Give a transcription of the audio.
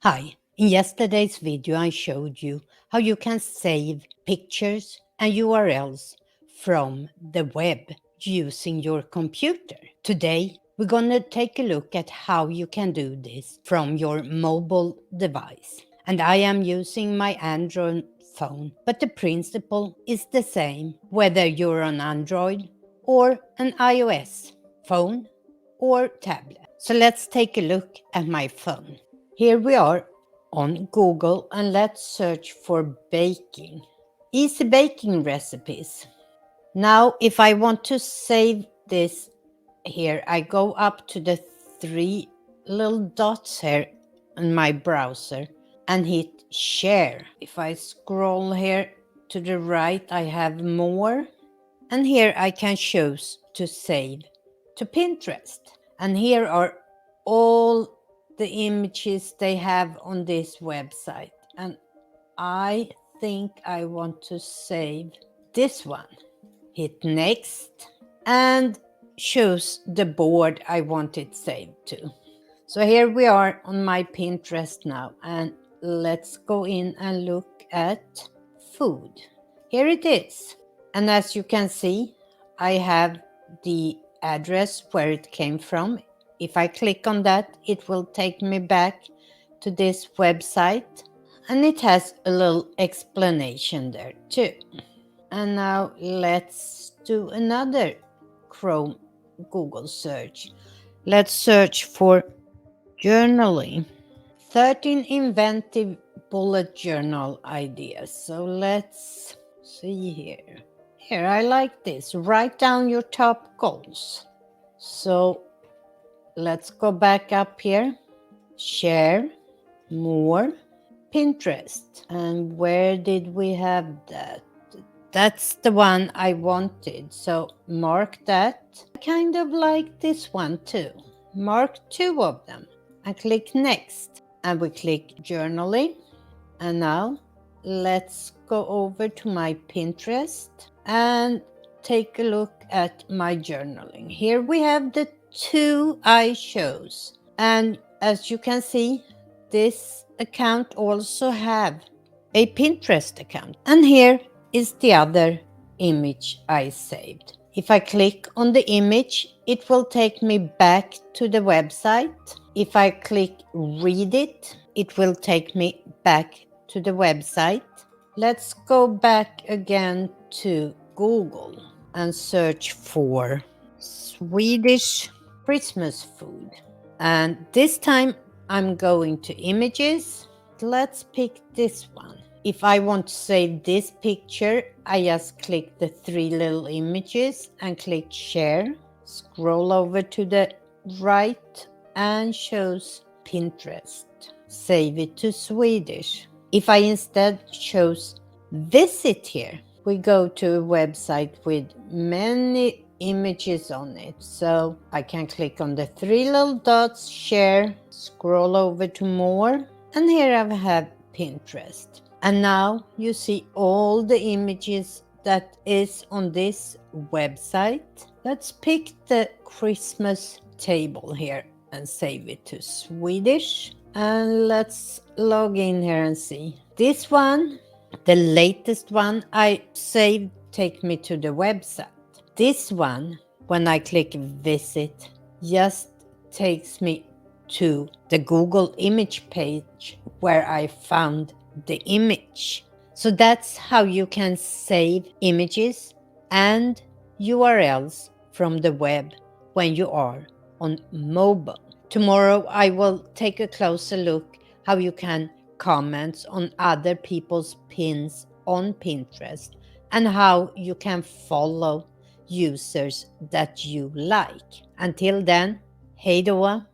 Hi, in yesterday's video I showed you how you can save pictures and URLs from the web using your computer. Today we're going to take a look at how you can do this from your mobile device. And I am using my Android phone, but the principle is the same whether you're on Android or an iOS phone or tablet. So let's take a look at my phone. Here we are on Google and let's search for baking. Easy baking recipes. Now if I want to save this here, I go up to the three little dots here in my browser and hit share. If I scroll here to the right, I have more. And here I can choose to save to Pinterest. And here are all the images they have on this website. And I think I want to save this one. Hit next and choose the board I want it saved to. So here we are on my Pinterest now, and let's go in and look at food. Here it is. And as you can see, I have the address where it came from. If I click on that, it will take me back to this website, and it has a little explanation there too. And now let's do another Chrome Google search. Let's search for journaling. 13 inventive bullet journal ideas. So let's see here. Here, I like this. Write down your top goals. So let's go back up here. Share, more, Pinterest. And where did we have that? That's the one I wanted. So mark that. I kind of like this one too. Mark 2 of them and click next. And we click journaling. And now let's go over to my Pinterest and take a look at my journaling. Here we have the 2 I chose. And as you can see, this account also have a Pinterest account. And here is the other image I saved. If I click on the image, it will take me back to the website. If I click read it, it will take me back to the website. Let's go back again to Google and search for Swedish Christmas food. And this time I'm going to images. Let's pick this one. If I want to save this picture, I just click the 3 little images and click share. Scroll over to the right and choose Pinterest. Save it to Swedish. If I instead chose visit here, we go to a website with many images on it. So I can click on the 3 little dots, share, scroll over to more, and here I have Pinterest. And now you see all the images that is on this website. Let's pick the Christmas table here and save it to Swedish. And let's log in here and see. This one, the latest one I saved, take me to the website. This one, when I click visit, just takes me to the Google image page where I found the image. So that's how you can save images and URLs from the web when you are on mobile. Tomorrow I will take a closer look how you can comment on other people's pins on Pinterest and how you can follow users that you like. Until then, hej då!